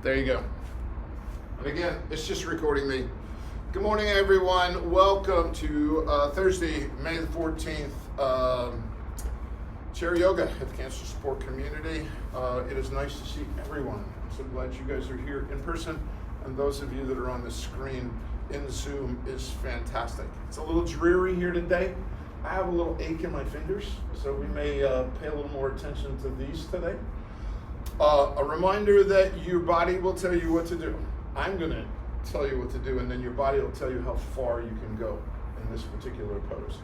There you go. And again, it's just recording me. Good morning, everyone. Welcome to Thursday, May the 14th, Chair Yoga at the Cancer Support Community. It is nice to see everyone. I'm so glad you guys are here in person, and those of you that are on the screen in Zoom is fantastic. It's a little dreary here today. I have a little ache in my fingers, so we may pay a little more attention to these today. A reminder that your body will tell you what to do. I'm going to tell you what to do, and then your body will tell you how far you can go in this particular pose.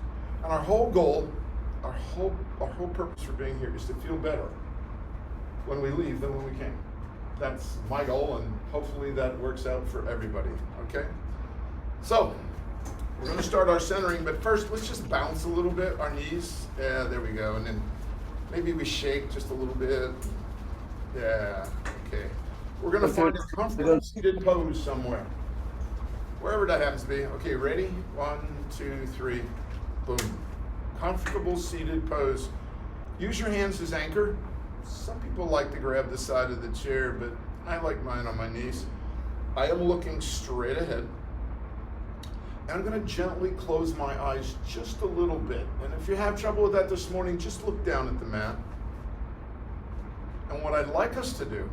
And our whole goal, our whole purpose for being here is to feel better when we leave than when we came. That's my goal, and hopefully that works out for everybody, okay? So, we're going to start our centering, but first let's just bounce a little bit, our knees. Yeah, there we go. And then maybe we shake just a little bit. Yeah, okay. We're going to find a comfortable seated pose somewhere, wherever that happens to be. Okay, ready? 1, 2, 3, boom. Comfortable seated pose. Use your hands as anchor. Some people like to grab the side of the chair, but I like mine on my knees. I am looking straight ahead. And I'm going to gently close my eyes just a little bit. And if you have trouble with that this morning, just look down at the mat. And what I'd like us to do,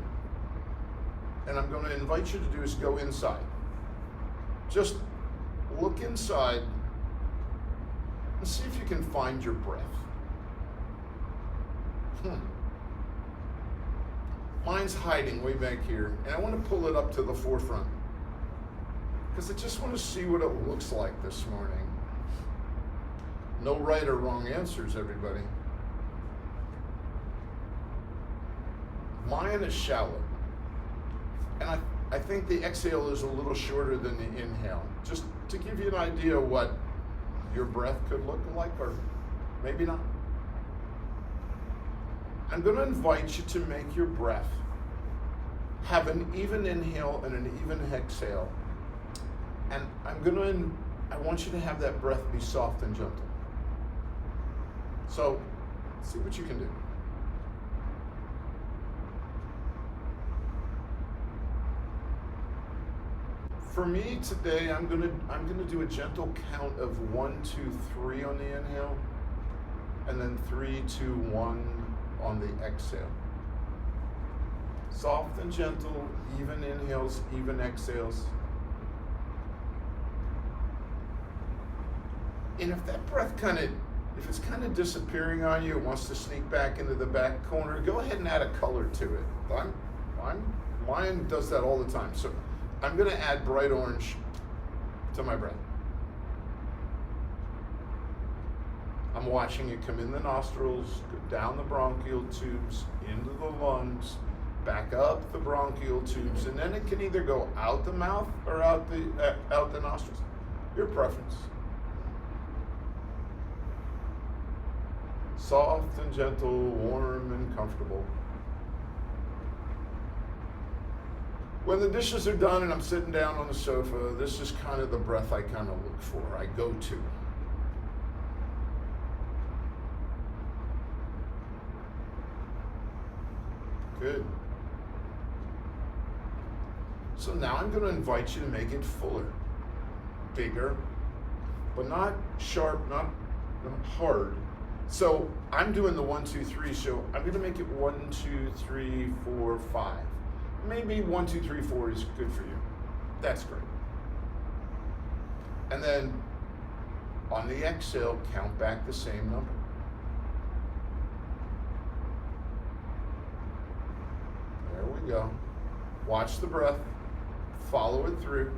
and I'm going to invite you to do, is go inside. Just look inside and see if you can find your breath. Mine's hiding way back here, and I want to pull it up to the forefront because I just want to see what it looks like this morning. No right or wrong answers, everybody. Mine is shallow, and I think the exhale is a little shorter than the inhale, just to give you an idea of what your breath could look like, or maybe not. I'm going to invite you to make your breath have an even inhale and an even exhale, and I want you to have that breath be soft and gentle. So, see what you can do. For me today, I'm gonna do a gentle count of 1, 2, 3 on the inhale, and then 3, 2, 1 on the exhale. Soft and gentle, even inhales, even exhales. And if that breath if it's kind of disappearing on you, it wants to sneak back into the back corner, go ahead and add a color to it. Mine does that all the time. So I'm going to add bright orange to my breath. I'm watching it come in the nostrils, go down the bronchial tubes, into the lungs, back up the bronchial tubes, and then it can either go out the mouth or out the nostrils. Your preference. Soft and gentle, warm and comfortable. When the dishes are done and I'm sitting down on the sofa, this is kind of the breath I kind of look for, I go to. Good. So now I'm going to invite you to make it fuller, bigger, but not sharp, not hard. So I'm doing the 1, 2, 3, so I'm going to make it 1, 2, 3, 4, 5. Maybe 1, 2, 3, 4 is good for you. That's great. And then on the exhale, count back the same number. There we go. Watch the breath. Follow it through.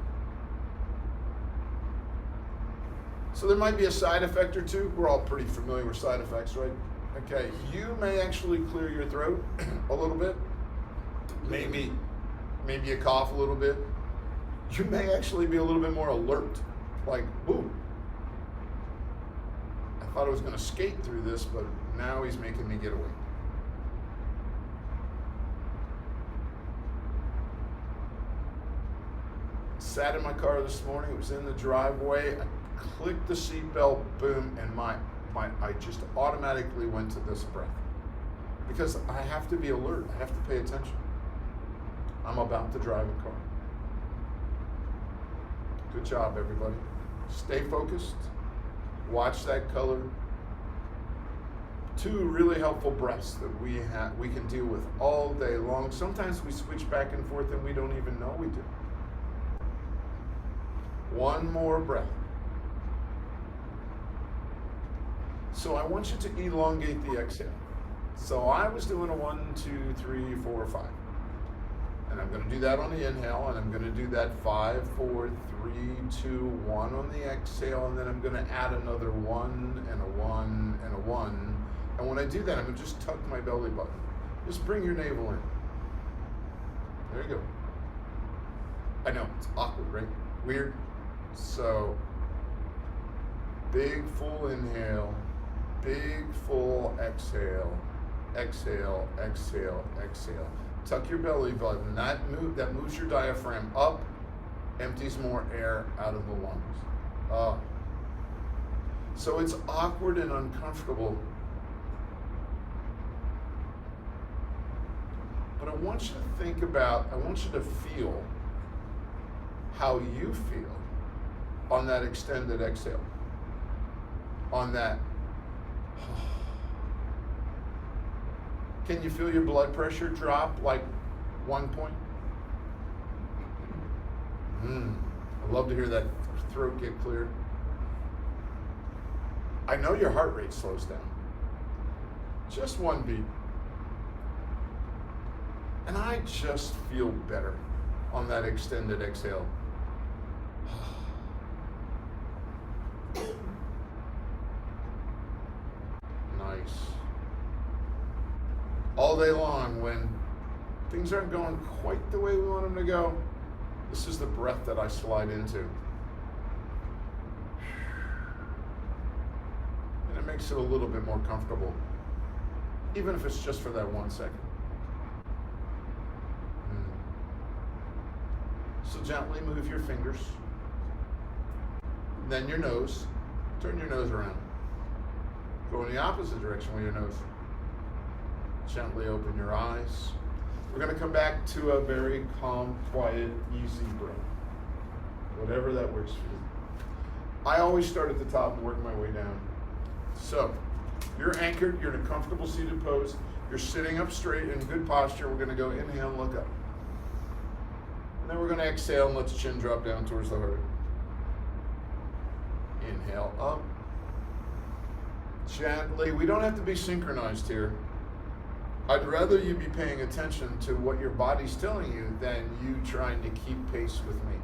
So there might be a side effect or two. We're all pretty familiar with side effects, right? Okay, you may actually clear your throat a little bit. Maybe you cough a little bit. You may actually be a little bit more alert. Like, ooh, I thought I was going to skate through this, but now he's making me get away. Sat in my car this morning. It was in the driveway. I clicked the seatbelt, boom, and I just automatically went to this breath. Because I have to be alert. I have to pay attention. I'm about to drive a car. Good job, everybody. Stay focused. Watch that color. 2 really helpful breaths that we can deal with all day long. Sometimes we switch back and forth and we don't even know we do. 1 more breath. So I want you to elongate the exhale. So I was doing a 1, 2, 3, 4, 5. And I'm going to do that on the inhale, and I'm going to do that 5, 4, 3, 2, 1 on the exhale, and then I'm going to add another 1 and a 1 and a 1. And when I do that, I'm going to just tuck my belly button. Just bring your navel in. There you go. I know, it's awkward, right? Weird. So, big full inhale, big full exhale, exhale, exhale, exhale. Tuck your belly button. That moves your diaphragm up, empties more air out of the lungs. So it's awkward and uncomfortable. But I want you to think about, I want you to feel how you feel on that extended exhale. On that. Can you feel your blood pressure drop like 1 point? I'd love to hear that throat get clear. I know your heart rate slows down. Just 1 beat. And I just feel better on that extended exhale. Nice. All day long, when things aren't going quite the way we want them to go, this is the breath that I slide into. And it makes it a little bit more comfortable, even if it's just for that 1 second. So gently move your fingers, then your nose. Turn your nose around. Go in the opposite direction with your nose. Gently open your eyes. We're going to come back to a very calm, quiet, easy breath. Whatever that works for you. I always start at the top and work my way down. So, you're anchored, you're in a comfortable seated pose, you're sitting up straight in good posture. We're going to go inhale and look up. And then we're going to exhale and let the chin drop down towards the heart. Inhale up. Gently. We don't have to be synchronized here. I'd rather you be paying attention to what your body's telling you than you trying to keep pace with me.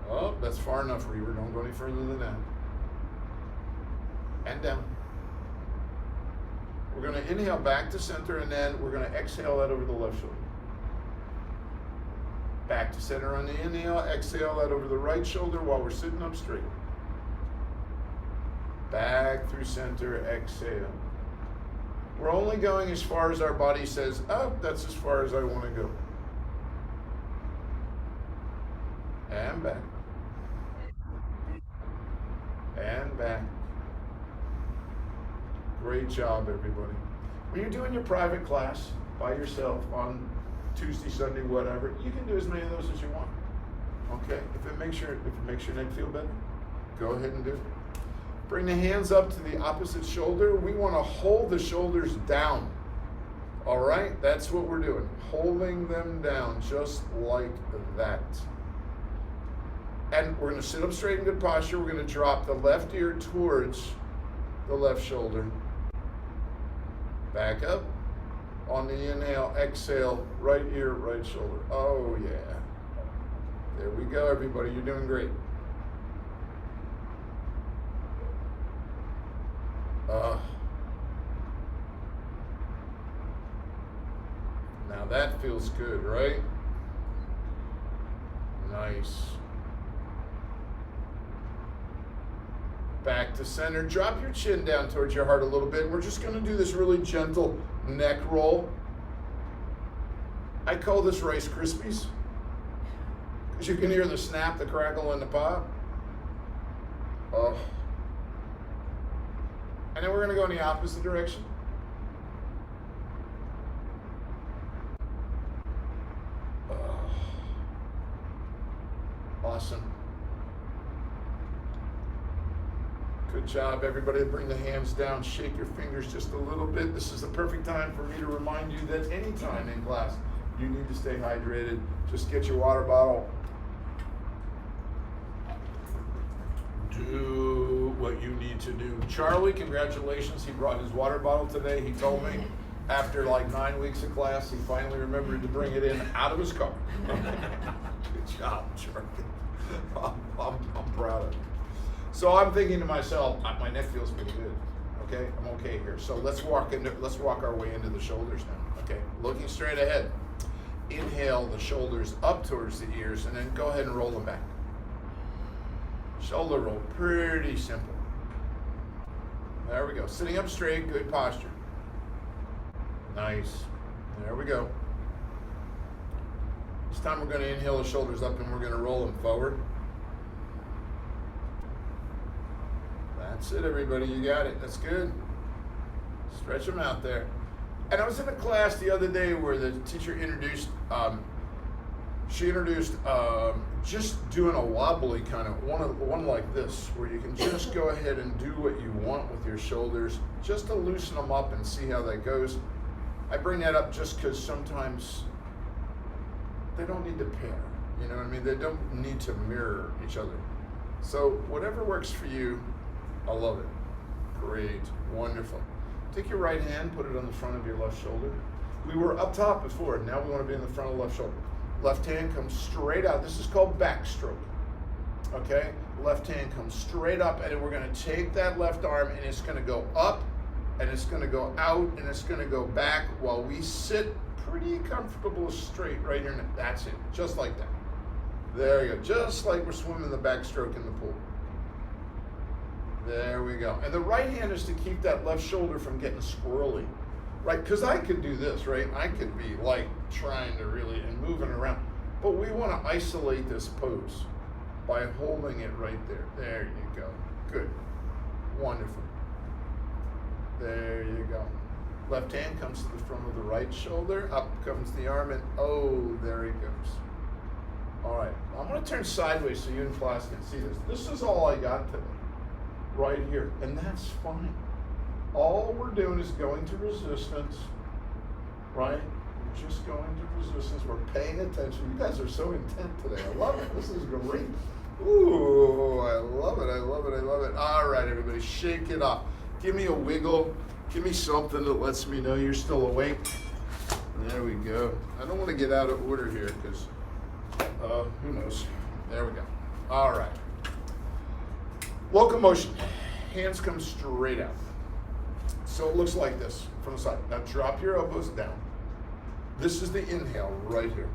Oh, that's far enough, Reber. Don't go any further than that. And down. We're going to inhale back to center, and then we're going to exhale that over the left shoulder. Back to center on the inhale, exhale that over the right shoulder while we're sitting up straight. Back through center, exhale. We're only going as far as our body says, oh, that's as far as I want to go. And back. And back. Great job, everybody. When you're doing your private class by yourself on Tuesday, Sunday, whatever, you can do as many of those as you want. Okay? If it makes your neck feel better, go ahead and do it. Bring the hands up to the opposite shoulder. We want to hold the shoulders down. All right? That's what we're doing. Holding them down just like that. And we're going to sit up straight in good posture. We're going to drop the left ear towards the left shoulder. Back up. On the inhale, exhale, right ear, right shoulder. Oh, yeah. There we go, everybody. You're doing great. Now that feels good, right? Nice. Back to center. Drop your chin down towards your heart a little bit. We're just going to do this really gentle neck roll. I call this Rice Krispies, because you can hear the snap, the crackle, and the pop. Oh. And then we're going to go in the opposite direction. Awesome. Good job, everybody. Bring the hands down, shake your fingers just a little bit. This is the perfect time for me to remind you that anytime in class you need to stay hydrated. Just get your water bottle. Do what you need to do. Charlie, congratulations. He brought his water bottle today. He told me after like 9 weeks of class, he finally remembered to bring it in out of his car. Good job, Charlie. I'm proud of you. So I'm thinking to myself, my neck feels pretty good. Okay, I'm okay here. So let's walk our way into the shoulders now. Okay, looking straight ahead. Inhale the shoulders up towards the ears, and then go ahead and roll them back. Shoulder roll, pretty simple. There we go. Sitting up straight, good posture. Nice. There we go. This time we're going to inhale the shoulders up and we're going to roll them forward. That's it, everybody. You got it. That's good. Stretch them out there. And I was in a class the other day where the teacher introduced, just doing a wobbly kind of one like this, where you can just go ahead and do what you want with your shoulders, just to loosen them up and see how that goes. I bring that up just because sometimes they don't need to pair. You know what I mean? They don't need to mirror each other. So whatever works for you, I love it. Great. Wonderful. Take your right hand, put it on the front of your left shoulder. We were up top before, now we want to be in the front of the left shoulder. Left hand comes straight out. This is called backstroke. Okay? Left hand comes straight up, and then we're going to take that left arm, and it's going to go up, and it's going to go out, and it's going to go back while we sit pretty comfortable straight right here. That's it. Just like that. There you go. Just like we're swimming the backstroke in the pool. There we go. And the right hand is to keep that left shoulder from getting squirrely, right? Because I could do this, right? I could be like trying to really and moving around. But we want to isolate this pose by holding it right there. There you go. Good. Wonderful. There you go. Left hand comes to the front of the right shoulder. Up comes the arm, and oh, there he goes. All right. I'm going to turn sideways so you in class can see this. This is all I got today. Right here, and that's fine. All we're doing is going to resistance, right? We're just going to resistance. We're paying attention. You guys are so intent today. I love it. This is great. Ooh, I love it. I love it. I love it. All right, everybody, shake it up. Give me a wiggle. Give me something that lets me know you're still awake. There we go. I don't want to get out of order here because who knows? There we go. All right. Locomotion. Hands come straight out. So it looks like this from the side. Now drop your elbows down. This is the inhale right here.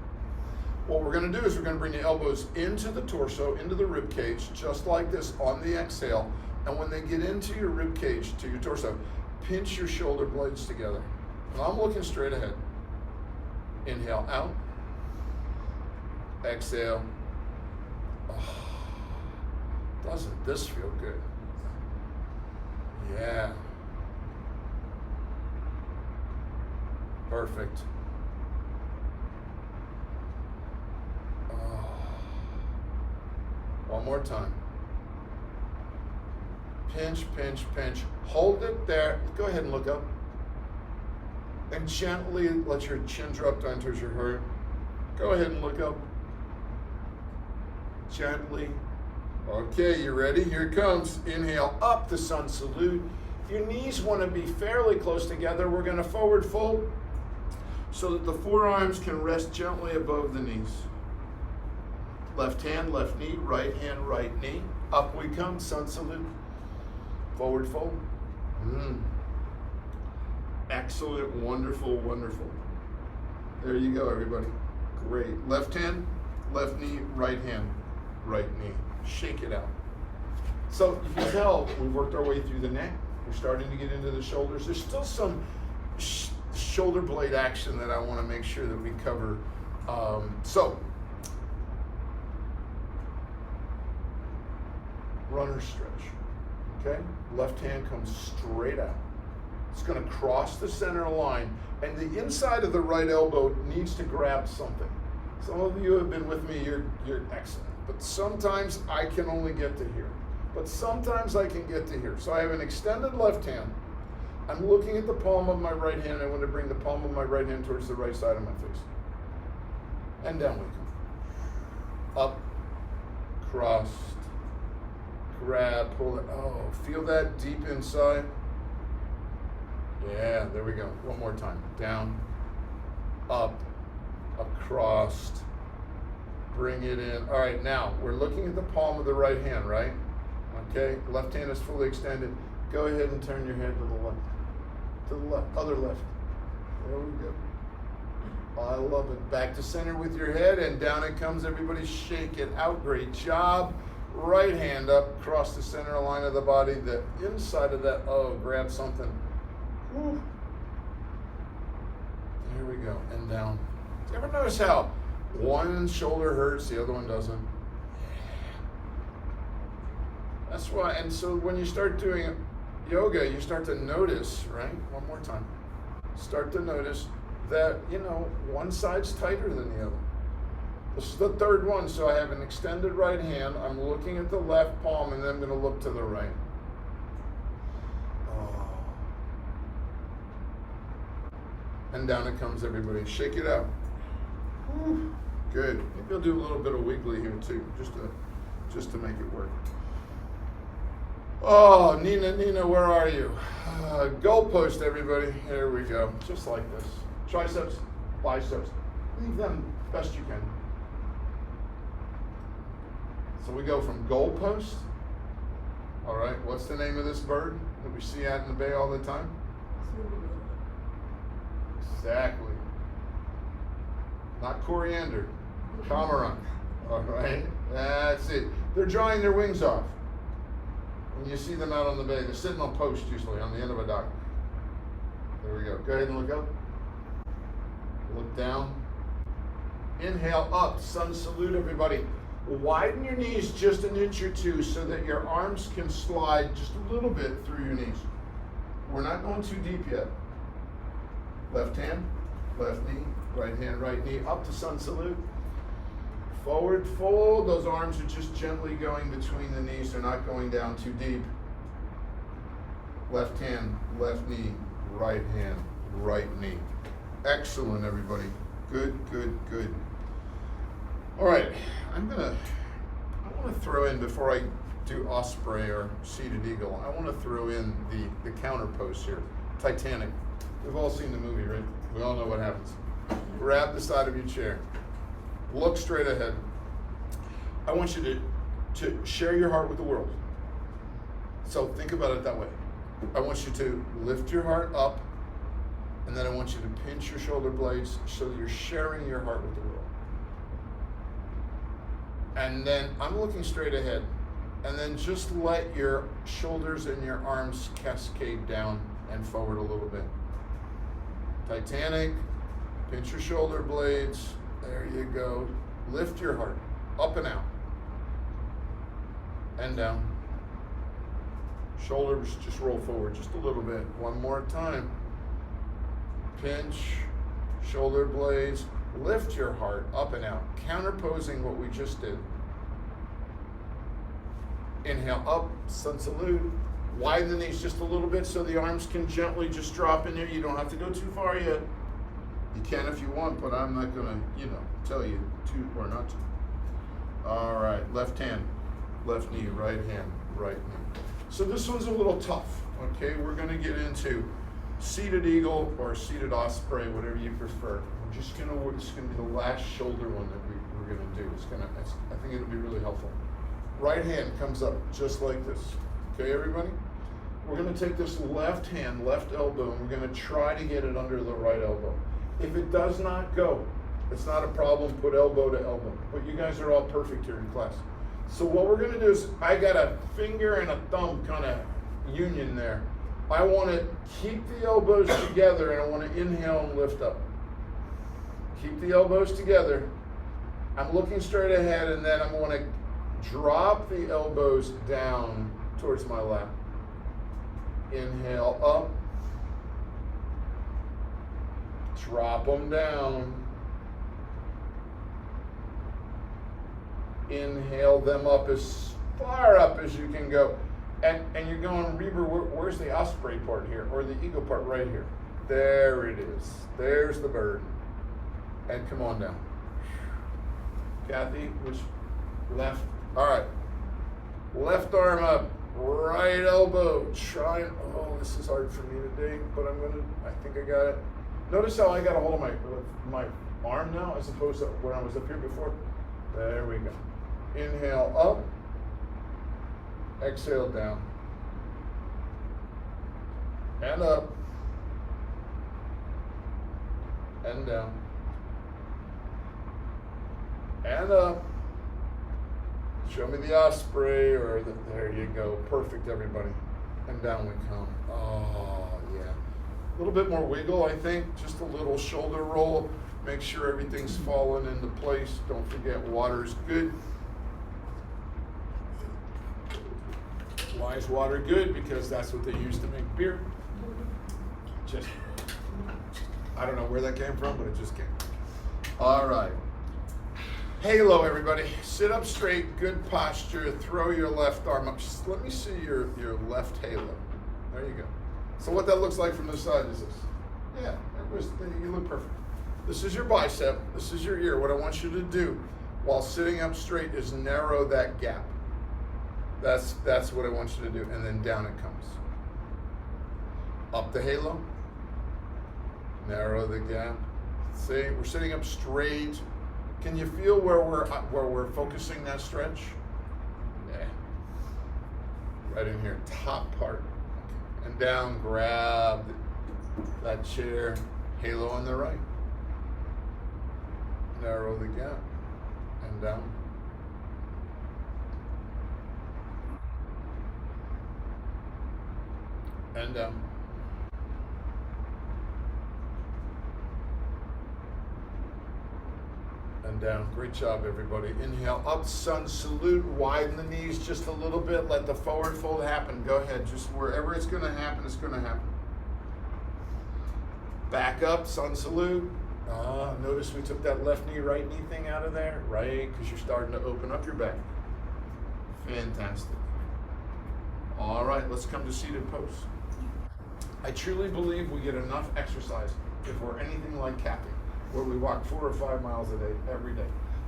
What we're going to do is we're going to bring the elbows into the torso, into the rib cage, just like this on the exhale. And when they get into your rib cage, to your torso, pinch your shoulder blades together. And I'm looking straight ahead. Inhale out. Exhale. Oh. Doesn't this feel good? Yeah. Perfect. Oh. One more time. Pinch, pinch, pinch. Hold it there. Go ahead and look up. And gently let your chin drop down towards your heart. Go ahead and look up. Gently. Okay, you ready? Here it comes. Inhale up, the sun salute. Your knees want to be fairly close together. We're going to forward fold so that the forearms can rest gently above the knees. Left hand, left knee, right hand, right knee. Up we come, sun salute. Forward fold. Excellent, wonderful, wonderful. There you go, everybody. Great. Left hand, left knee, right hand, right knee. Shake it out. So you can tell we've worked our way through the neck. We're starting to get into the shoulders. There's still some shoulder blade action that I want to make sure that we cover. So runner stretch. Okay? Left hand comes straight out. It's going to cross the center line, and the inside of the right elbow needs to grab something. Some of you have been with me. You're excellent. but sometimes I can only get to here. But sometimes I can get to here. So I have an extended left hand. I'm looking at the palm of my right hand. I want to bring the palm of my right hand towards the right side of my face. And down we come. Up, crossed, grab, pull it. Oh, feel that deep inside? Yeah, there we go. One more time. Down, up, across, bring it in. All right, now we're looking at the palm of the right hand, right? Okay, left hand is fully extended. Go ahead and turn your head to the left. To the left, other left. There we go. I love it. Back to center with your head, and down it comes. Everybody shake it out. Great job. Right hand up, across the center line of the body. The inside of that, grab something. Whew. There we go, and down. Do you ever notice how one shoulder hurts, the other one doesn't? That's why, and so when you start doing yoga, you start to notice, right? One more time. Start to notice that, one side's tighter than the other. This is the third one, so I have an extended right hand. I'm looking at the left palm, and then I'm going to look to the right. Oh. And down it comes, everybody. Shake it out. Whew. Good. Maybe I'll do a little bit of wiggly here, too, just to make it work. Oh, Nina, where are you? Goalpost, everybody. Here we go. Just like this. Triceps, biceps. Leave them best you can. So we go from goalpost. All right, what's the name of this bird that we see out in the bay all the time? Exactly. Not coriander, cormorant. All right, that's it. They're drying their wings off. When you see them out on the bay, they're sitting on post usually on the end of a dock. There we go. Go ahead and look up. Look down. Inhale up. Sun salute, everybody. Widen your knees just an inch or two so that your arms can slide just a little bit through your knees. We're not going too deep yet. Left hand, left knee, right knee. Up to sun salute. Forward fold, those arms are just gently going between the knees. They're not going down too deep. Left hand, left knee, right hand, right knee. Excellent, everybody. Good. All right, I want to throw in, before I do osprey or seated eagle, I want to throw in the counter pose here. Titanic. We've all seen the movie, right? We all know what happens. Grab the side of your chair. Look straight ahead. I want you to share your heart with the world. So think about it that way. I want you to lift your heart up, and then I want you to pinch your shoulder blades so that you're sharing your heart with the world. And then I'm looking straight ahead. And then just let your shoulders and your arms cascade down and forward a little bit. Titanic, pinch your shoulder blades. There you go. Lift your heart, up and out, and down. Shoulders just roll forward just a little bit. One more time. Pinch, shoulder blades, lift your heart, up and out. Counterposing what we just did. Inhale up, sun salute. Widen the knees just a little bit so the arms can gently just drop in there. You don't have to go too far yet. You can if you want, but I'm not going to, tell you to or not to. All right, left hand, left knee, right hand, right knee. So this one's a little tough, okay? We're going to get into seated eagle or seated osprey, whatever you prefer. This is going to be the last shoulder one that we're going to do. I think it'll be really helpful. Right hand comes up just like this. Okay, everybody? We're going to take this left hand, left elbow, and we're going to try to get it under the right elbow. If it does not go, it's not a problem. Put elbow to elbow. But you guys are all perfect here in class. So what we're going to do is, I got a finger and a thumb kind of union there. I want to keep the elbows together, and I want to inhale and lift up. Keep the elbows together. I'm looking straight ahead, and then I'm going to drop the elbows down towards my lap. Inhale up. Drop them down. Inhale them up as far up as you can go. And you're going, Reber, where's the osprey part here? Or the eagle part right here? There it is. There's the bird. And come on down. Kathy, which left? All right. Left arm up. Right elbow. Try and, oh, this is hard for me today, but I think I got it. Notice how I got a hold of my arm now as opposed to when I was up here before? There we go. Inhale up. Exhale down. And up. And down. And up. Show me the osprey, or there you go. Perfect, everybody. And down we come. Oh, yeah. A little bit more wiggle, I think. Just a little shoulder roll. Make sure everything's falling into place. Don't forget water's good. Why is water good? Because that's what they use to make beer. Just, I don't know where that came from, but it just came. All right. Halo, everybody. Sit up straight, good posture. Throw your left arm up. Just let me see your left halo. There you go. So what that looks like from this side is this. Yeah, you look perfect. This is your bicep. This is your ear. What I want you to do while sitting up straight is narrow that gap. That's what I want you to do. And then down it comes. Up the halo. Narrow the gap. See, we're sitting up straight. Can you feel where we're focusing that stretch? Yeah. Right in here, top part. Okay. And down, grab that chair. Halo on the right. Narrow the gap. And down. And down. And down. Great job, everybody. Inhale, up, sun salute. Widen the knees just a little bit. Let the forward fold happen. Go ahead. Just wherever it's going to happen, it's going to happen. Back up, sun salute. Notice we took that left knee, right knee thing out of there, right? Because you're starting to open up your back. Fantastic. All right, let's come to seated pose. I truly believe we get enough exercise if we're anything like Kathy, where we walk 4 or 5 miles a day, every day.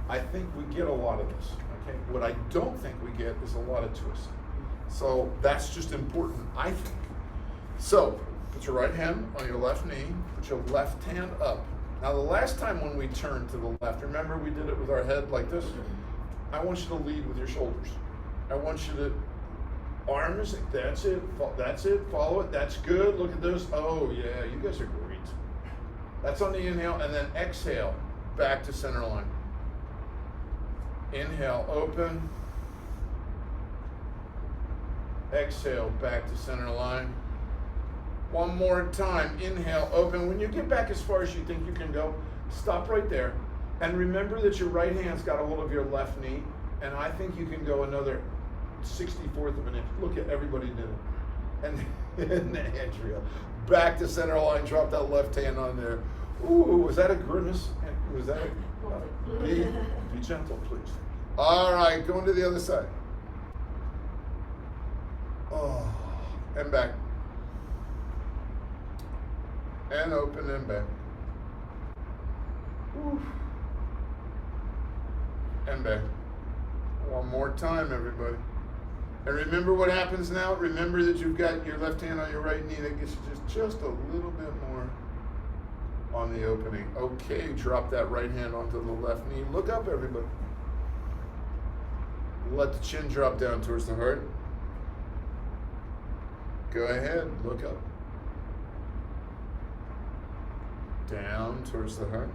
I think we get a lot of this, okay? What I don't think we get is a lot of twists. So that's just important, I think. So, put your right hand on your left knee, put your left hand up. Now the last time when we turned to the left, remember we did it with our head like this? I want you to lead with your shoulders. I want you to, arms, that's it, follow it, that's good, look at those. Oh yeah, you guys are great. That's on the inhale, and then exhale, back to center line. Inhale, open. Exhale, back to center line. One more time, inhale, open. When you get back as far as you think you can go, stop right there. And remember that your right hand's got a hold of your left knee, and I think you can go another 64th of an inch. Look at everybody did it. And Andrea, back to center line, drop that left hand on there. Ooh, was that a grimace? Was that a, be gentle, please. All right, going to the other side. Oh, and back. And open and back. Ooh. And back. One more time, everybody. And remember what happens now? Remember that you've got your left hand on your right knee. That gets you just a little bit more on the opening. Okay, drop that right hand onto the left knee. Look up, everybody. Let the chin drop down towards the heart. Go ahead, look up. Down towards the heart.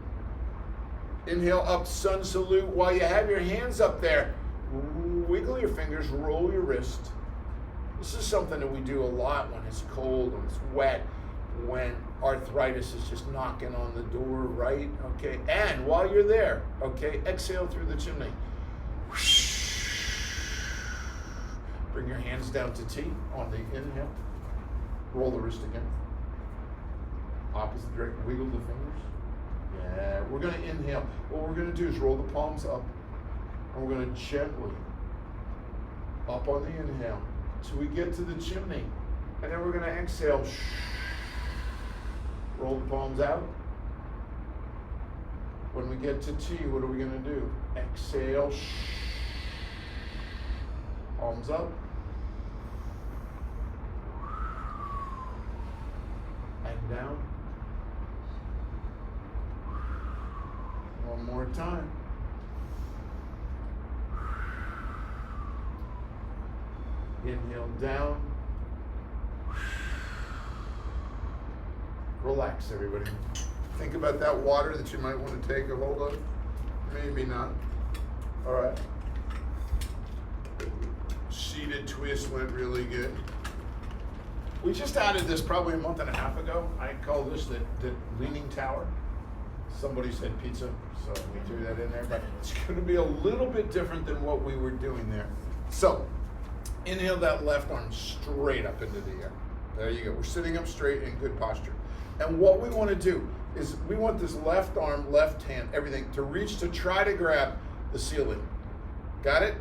Inhale up, sun salute. While you have your hands up there, wiggle your fingers, roll your wrist. This is something that we do a lot when it's cold, when it's wet, when arthritis is just knocking on the door, right? Okay, and while you're there, okay, exhale through the chimney. Bring your hands down to T on the inhale. Roll the wrist again. Opposite direction, wiggle the fingers. Yeah, we're going to inhale. What we're going to do is roll the palms up. And we're going to gently up on the inhale till we get to the chimney. And then we're going to exhale. Roll the palms out. When we get to T, what are we going to do? Exhale. Palms up. And down. One more time. Inhale down. Relax, everybody. Think about that water that you might want to take a hold of. Maybe not. All right. Seated twist went really good. We just added this probably a month and a half ago. I call this the leaning tower. Somebody said pizza, so we threw that in there. But it's going to be a little bit different than what we were doing there. So, inhale that left arm straight up into the air. There you go. We're sitting up straight in good posture. And what we want to do is we want this left arm, left hand, everything to reach to try to grab the ceiling. Got it?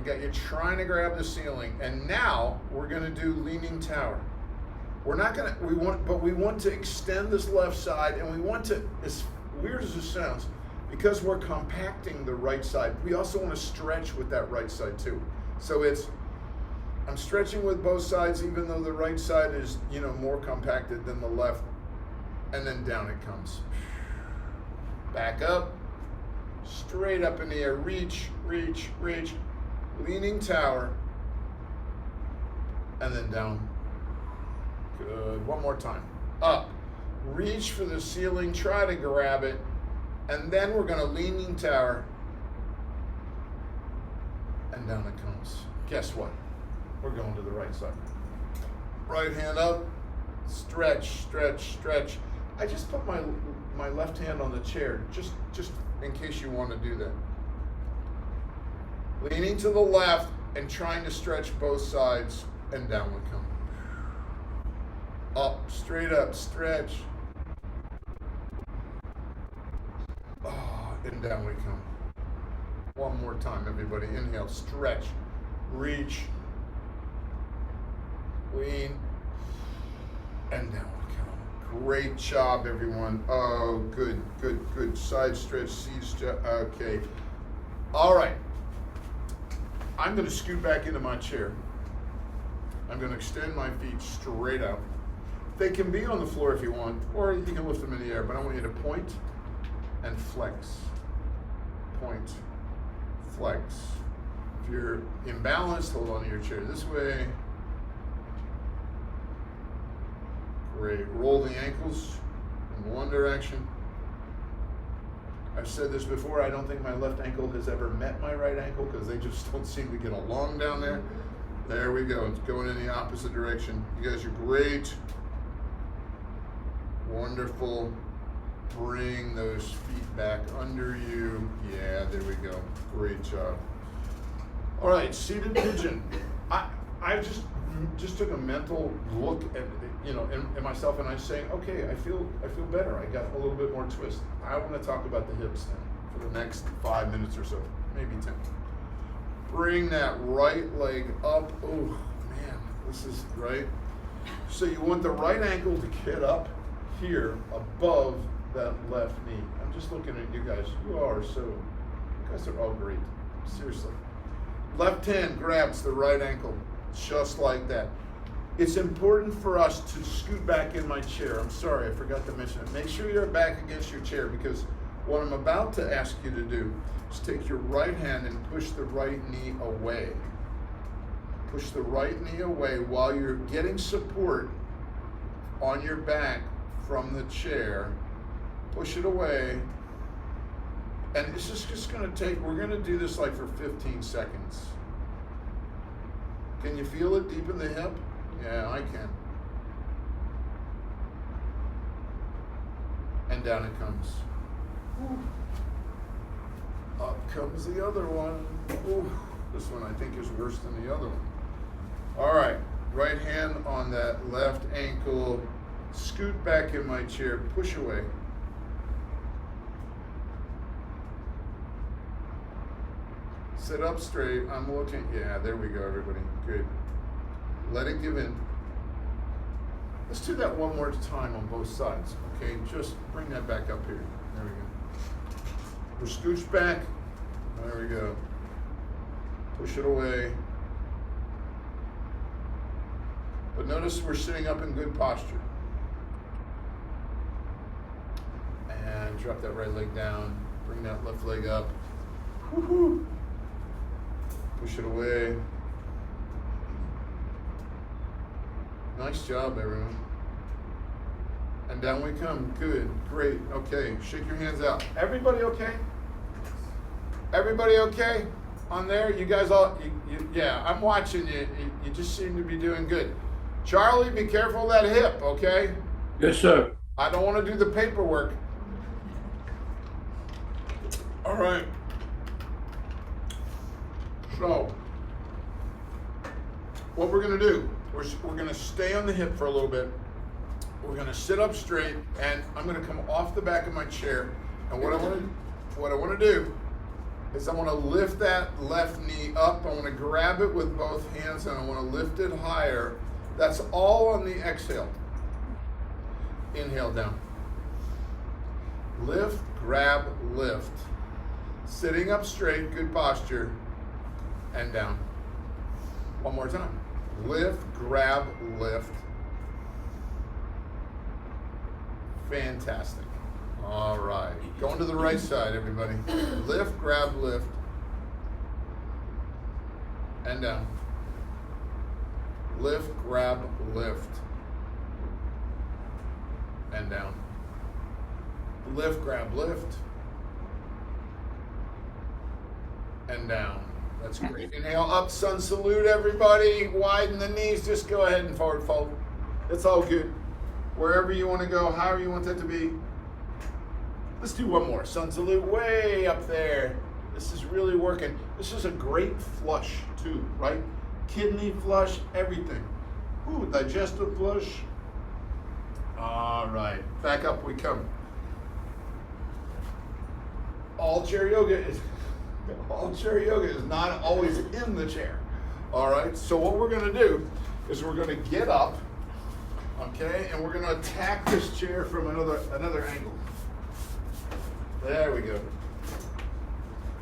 You're trying to grab the ceiling. And now we're going to do leaning tower. We're not going to, but we want to extend this left side, and we want to, as weird as this sounds, because we're compacting the right side, we also want to stretch with that right side too. So I'm stretching with both sides, even though the right side is, more compacted than the left. And then down it comes. Back up, straight up in the air, reach, reach, reach, leaning tower, and then down. Good, one more time. Up, reach for the ceiling, try to grab it, and then we're gonna leaning tower, and down it comes. Guess what? We're going to the right side. Right hand up, stretch, stretch, stretch. I just put my left hand on the chair, just in case you want to do that. Leaning to the left and trying to stretch both sides, and down we come. Up, straight up, stretch. And down we come. One more time, everybody. Inhale, stretch, reach, lean, and down we come. Great job, everyone. Oh, good, good, good. Side stretch, seat stretch. Okay. All right. I'm going to scoot back into my chair. I'm going to extend my feet straight out. They can be on the floor if you want, or you can lift them in the air, but I want you to point and flex. Point, flex. If you're imbalanced, hold on to your chair this way. Great. Roll the ankles in one direction. I've said this before, I don't think my left ankle has ever met my right ankle because they just don't seem to get along down there. There we go. It's going in the opposite direction. You guys are great. Wonderful. Bring those feet back under you. Yeah, there we go. Great job. All right, seated pigeon. I just took a mental look at in myself, and I'm saying, okay, I feel better. I got a little bit more twist. I want to talk about the hips then for the next 5 minutes or so, maybe 10. Bring that right leg up. Oh man, this is right. So you want the right ankle to get up here above that left knee. I'm just looking at you guys. You guys are all great. Seriously. Left hand grabs the right ankle, just like that. It's important for us to scoot back in my chair. I'm sorry, I forgot to mention it. Make sure you're back against your chair, because what I'm about to ask you to do is take your right hand and push the right knee away. Push the right knee away while you're getting support on your back from the chair. Push it away. And it's just going to take, we're going to do this like for 15 seconds. Can you feel it deep in the hip? Yeah, I can. And down it comes. Ooh. Up comes the other one. Ooh. This one I think is worse than the other one. All right, right hand on that left ankle. Scoot back in my chair, push away. Sit up straight. I'm looking. Yeah, there we go, everybody. Good. Let it give in. Let's do that one more time on both sides. Okay, just bring that back up here. There we go. We're scooched back. There we go. Push it away. But notice we're sitting up in good posture. And drop that right leg down. Bring that left leg up. Woo-hoo. Push it away. Nice job, everyone. And down we come. Good. Great. Okay. Shake your hands out. Everybody okay? Everybody okay? On there? You guys all, yeah, I'm watching you. You just seem to be doing good. Charlie, be careful of that hip, okay? Yes, sir. I don't want to do the paperwork. All right. So, what we're going to do, we're going to stay on the hip for a little bit. We're going to sit up straight, and I'm going to come off the back of my chair. And what I want to do is I want to lift that left knee up. I want to grab it with both hands, and I want to lift it higher. That's all on the exhale. Inhale down. Lift, grab, lift. Sitting up straight, good posture, and down. One more time. Lift, grab, lift. Fantastic. All right. Going to the right side, everybody. Lift, grab, lift. And down. Lift, grab, lift. And down. Lift, grab, lift. And down. That's great. Inhale up, sun salute, everybody. Widen the knees. Just go ahead and forward fold. It's all good. Wherever you want to go, however you want that to be. Let's do one more. Sun salute way up there. This is really working. This is a great flush too, right? Kidney flush, everything. Ooh, digestive flush. All right, back up we come. All chair yoga is not always in the chair. All right, so what we're gonna do is we're gonna get up, okay, and we're gonna attack this chair from another angle. There we go.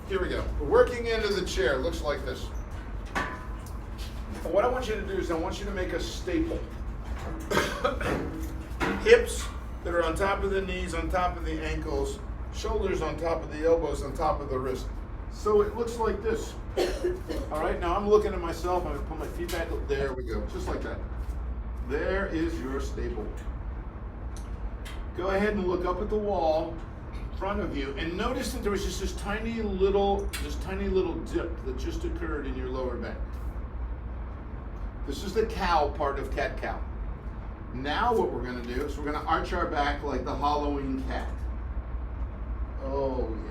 Here we go. We're working into the chair. Looks like this. What I want you to do is I want you to make a staple. Hips that are on top of the knees, on top of the ankles, shoulders on top of the elbows, on top of the wrist. So it looks like this. All right, now I'm looking at myself. I'm going to put my feet back up. There we go, just like that. There is your staple. Go ahead and look up at the wall in front of you, and notice that there was just this tiny little dip that just occurred in your lower back. This is the cow part of cat-cow. Now what we're going to do is we're going to arch our back like the Halloween cat. Oh yeah.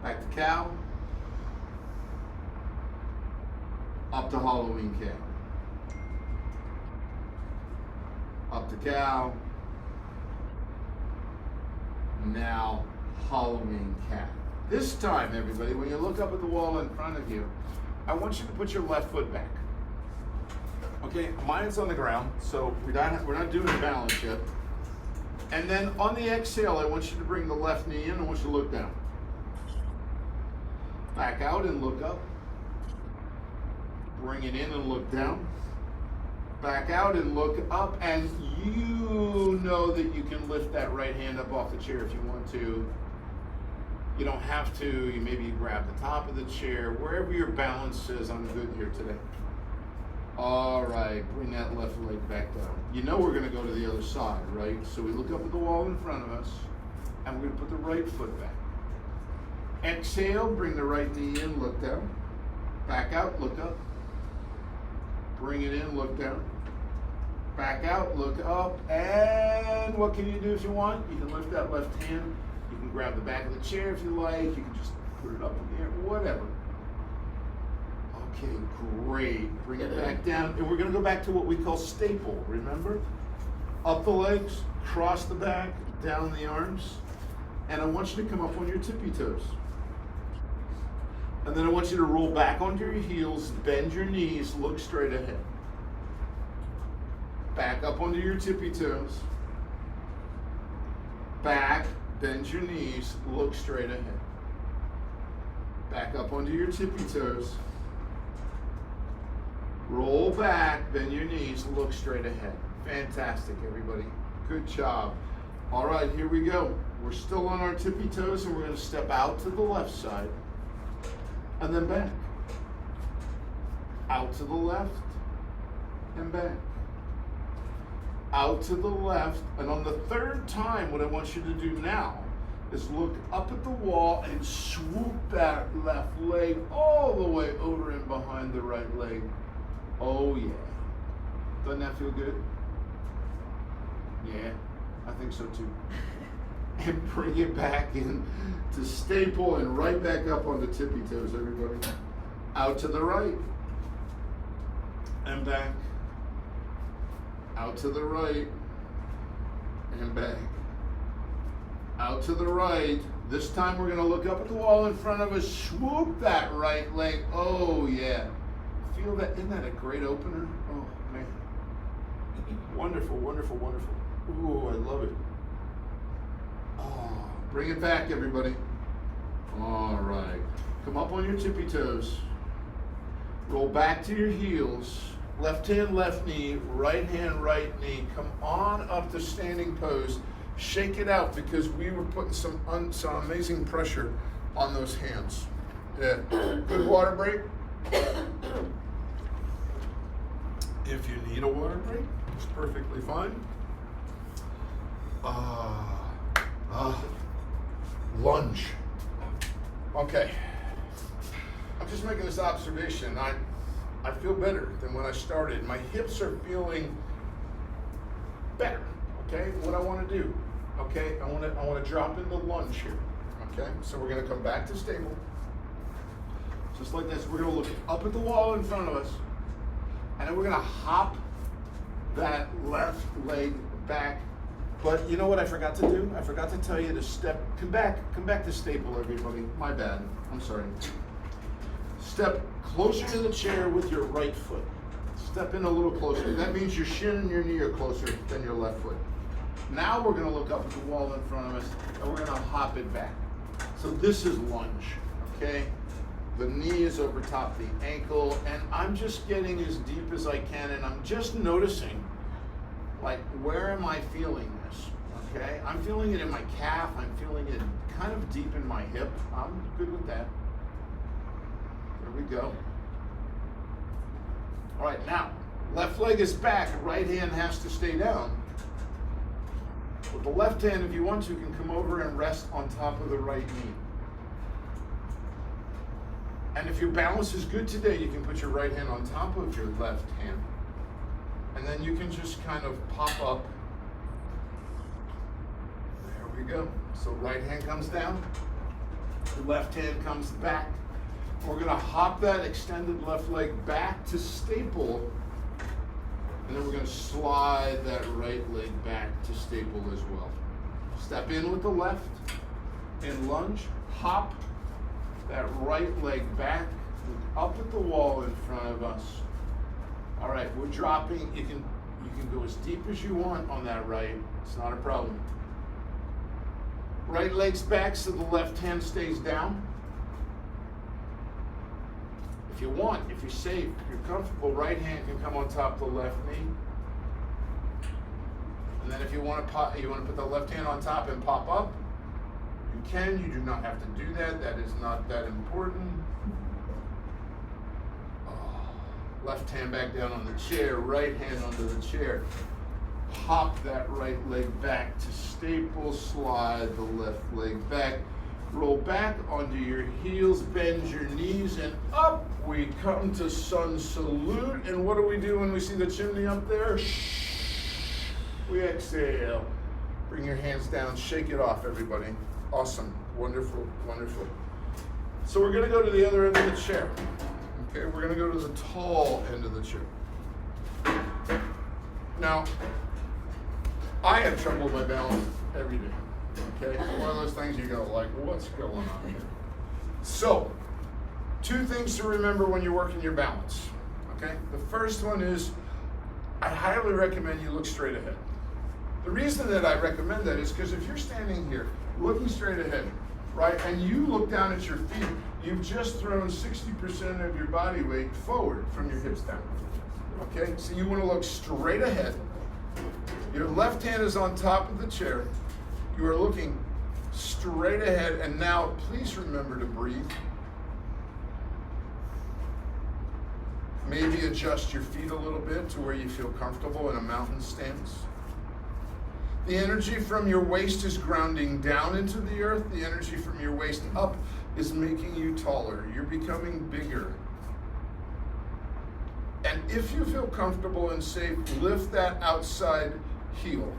Back to cow. Up to Halloween cat. Up to cow. Now Halloween cat. This time, everybody, when you look up at the wall in front of you, I want you to put your left foot back. Okay, mine's on the ground, so we're not doing balance yet. And then on the exhale, I want you to bring the left knee in. I want you to look down. Back out and look up. Bring it in and look down. Back out and look up, and you know that you can lift that right hand up off the chair if you want to. You don't have to. You maybe grab the top of the chair, wherever your balance says, I'm good here today. All right, bring that left leg back down. You know we're going to go to the other side, right? So we look up at the wall in front of us, and we're going to put the right foot back. Exhale, bring the right knee in, look down. Back out, look up. Bring it in, look down. Back out, look up. And what can you do if you want? You can lift that left hand. You can grab the back of the chair if you like. You can just put it up in the air, whatever. Okay, great. Bring it back down. And we're going to go back to what we call staple, remember? Up the legs, cross the back, down the arms. And I want you to come up on your tippy toes. And then I want you to roll back onto your heels, bend your knees, look straight ahead. Back up onto your tippy toes. Back, bend your knees, look straight ahead. Back up onto your tippy toes. Roll back, bend your knees, look straight ahead. Fantastic, everybody. Good job. All right, here we go. We're still on our tippy toes, and we're going to step out to the left side, and then back. Out to the left, and back. Out to the left, and on the third time, what I want you to do now is look up at the wall and swoop that left leg all the way over and behind the right leg. Oh yeah. Doesn't that feel good? Yeah, I think so too. And bring it back in to staple and right back up on the tippy toes, everybody. Out to the right. And back. Out to the right. And back. Out to the right. This time we're going to look up at the wall in front of us. Swoop that right leg. Oh, yeah. Feel that? Isn't that a great opener? Oh, man. Wonderful, wonderful, wonderful. Ooh, I love it. Oh, bring it back, everybody. All right. Come up on your tippy toes. Roll back to your heels. Left hand, left knee. Right hand, right knee. Come on up to standing pose. Shake it out because we were putting some amazing pressure on those hands. Yeah. Good water break. If you need a water break, it's perfectly fine. Lunge. Okay. I'm just making this observation. I feel better than when I started. My hips are feeling better. Okay, what I want to do. Okay, I want to drop into lunge here. Okay, so we're going to come back to stable. Just like this. We're going to look up at the wall in front of us. And then we're going to hop that left leg back. But you know what I forgot to do? I forgot to tell you to step, come back to staple, everybody. My bad, I'm sorry. Step closer to the chair with your right foot. Step in a little closer. That means your shin and your knee are closer than your left foot. Now we're gonna look up at the wall in front of us and we're gonna hop it back. So this is lunge, okay? The knee is over top the ankle and I'm just getting as deep as I can and I'm just noticing, like, where am I feeling this, okay? I'm feeling it in my calf, I'm feeling it kind of deep in my hip. I'm good with that. There we go. All right, now, left leg is back, right hand has to stay down. With the left hand, if you want to, can come over and rest on top of the right knee. And if your balance is good today, you can put your right hand on top of your left hand. And then you can just kind of pop up. There we go. So right hand comes down, the left hand comes back. We're going to hop that extended left leg back to staple. And then we're going to slide that right leg back to staple as well. Step in with the left and lunge. Hop that right leg back, up at the wall in front of us. All right, we're dropping. You can go as deep as you want on that right. It's not a problem. Right leg's back so the left hand stays down. If you want, if you're safe, if you're comfortable, right hand can come on top of the left knee. And then if you want to put the left hand on top and pop up, you can. You do not have to do that. That is not that important. Left hand back down on the chair, right hand under the chair. Hop that right leg back to staple, slide the left leg back. Roll back onto your heels, bend your knees, and up we come to sun salute. And what do we do when we see the chimney up there? We exhale. Bring your hands down, shake it off, everybody. Awesome, wonderful, wonderful. So we're gonna go to the other end of the chair. Okay, we're gonna go to the tall end of the chair. Now, I have trouble with my balance every day. Okay, it's one of those things you go like, what's going on here? So, Two things to remember when you're working your balance. Okay? The first one is I highly recommend you look straight ahead. The reason that I recommend that is because if you're standing here looking straight ahead, right, and you look down at your feet, you've just thrown 60% of your body weight forward from your hips down. Okay? So you want to look straight ahead. Your left hand is on top of the chair. You are looking straight ahead, and now please remember to breathe. Maybe adjust your feet a little bit to where you feel comfortable in a mountain stance. The energy from your waist is grounding down into the earth. The energy from your waist up is making you taller. You're becoming bigger. And if you feel comfortable and safe, lift that outside heel.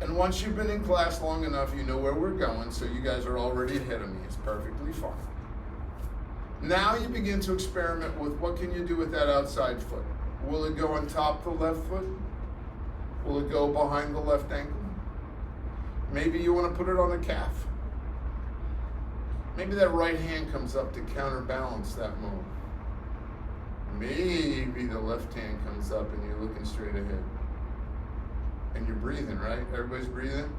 And once you've been in class long enough, you know where we're going, so you guys are already ahead of me. It's perfectly fine. Now you begin to experiment with what can you do with that outside foot. Will it go on top of the left foot? Will it go behind the left ankle? Maybe you want to put it on the calf. Maybe that right hand comes up to counterbalance that move. Maybe the left hand comes up and you're looking straight ahead. And you're breathing, right? Everybody's breathing?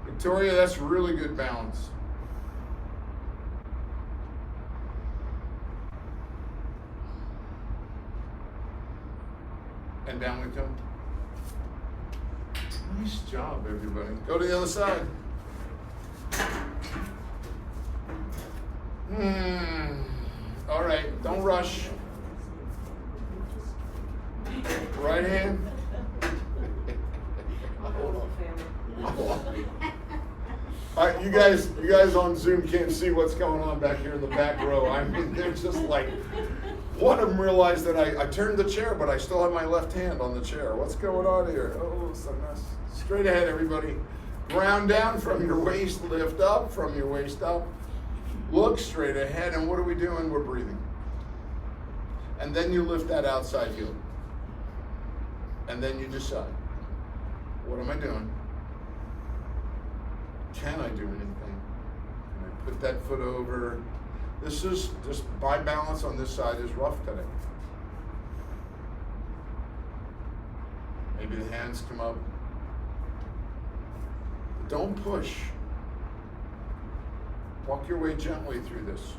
Victoria, that's really good balance. And down we come. Nice job, everybody. Go to the other side. All right, don't rush. Right hand. All right, you guys on Zoom can't see what's going on back here in the back row. I mean, they're just like, one of them realized that I turned the chair, but I still have my left hand on the chair. What's going on here? Oh, it's a mess. Straight ahead, everybody. Ground down from your waist, lift up from your waist up. Look straight ahead, and what are we doing? We're breathing. And then you lift that outside heel. And then you decide, what am I doing? Can I do anything? Can I put that foot over? This is just my balance on this side is rough today. Maybe the hands come up. Don't push. Walk your way gently through this.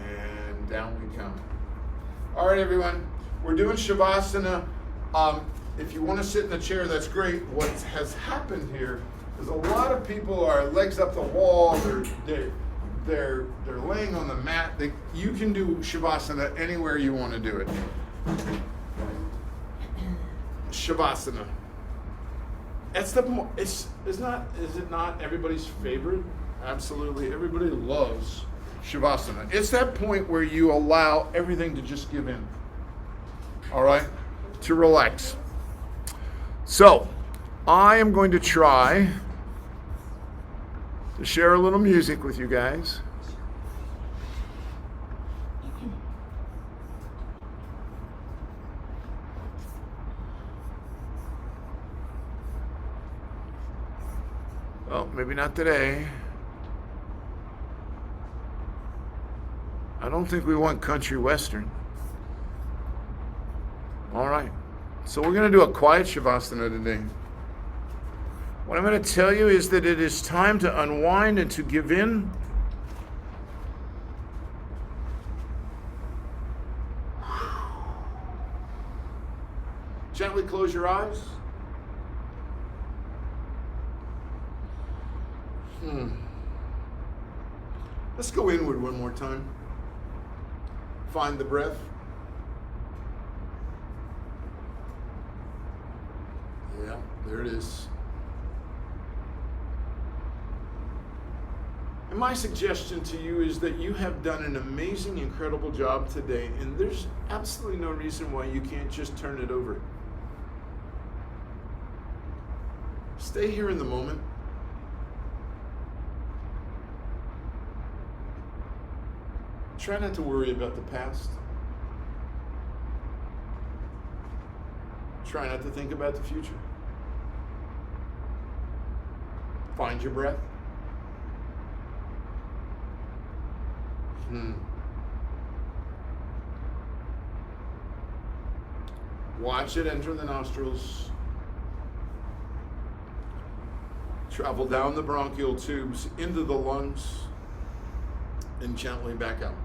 And down we come. All right, everyone. We're doing Shavasana. If you want to sit in the chair, that's great. What has happened here is a lot of people are legs up the wall. They're laying on the mat. You can do Shavasana anywhere you want to do it. Shavasana. Is it not everybody's favorite? Absolutely. Everybody loves Shavasana. It's that point where you allow everything to just give in. All right? To relax. So, I am going to try to share a little music with you guys. Well, maybe not today. I don't think we want country western. All right. So we're going to do a quiet Shavasana today. What I'm going to tell you is that it is time to unwind and to give in. Gently close your eyes. Let's go inward one more time. Find the breath. Yeah, there it is. And my suggestion to you is that you have done an amazing, incredible job today, and there's absolutely no reason why you can't just turn it over. Stay here in the moment. Try not to worry about the past. Try not to think about the future. Find your breath. Watch it enter the nostrils, travel down the bronchial tubes into the lungs, and gently back out.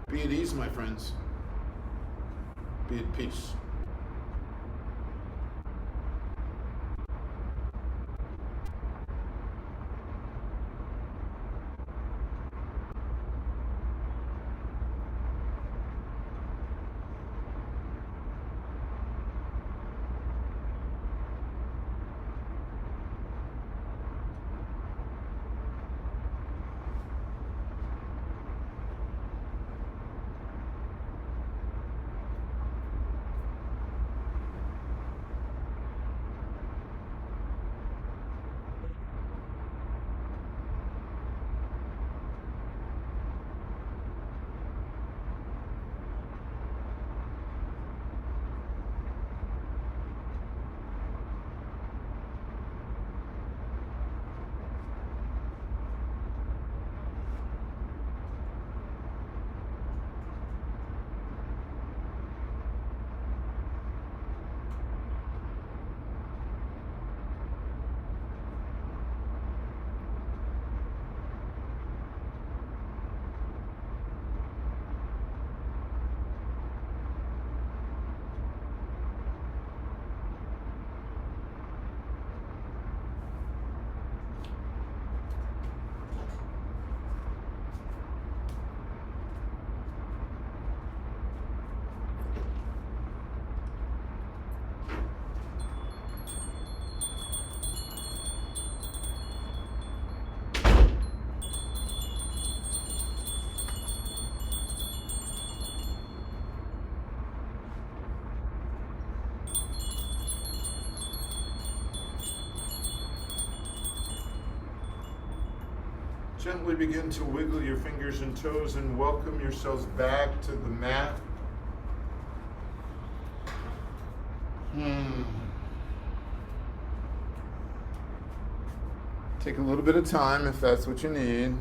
Be at ease, my friends. Be at peace. Gently begin to wiggle your fingers and toes and welcome yourselves back to the mat. Take a little bit of time if that's what you need.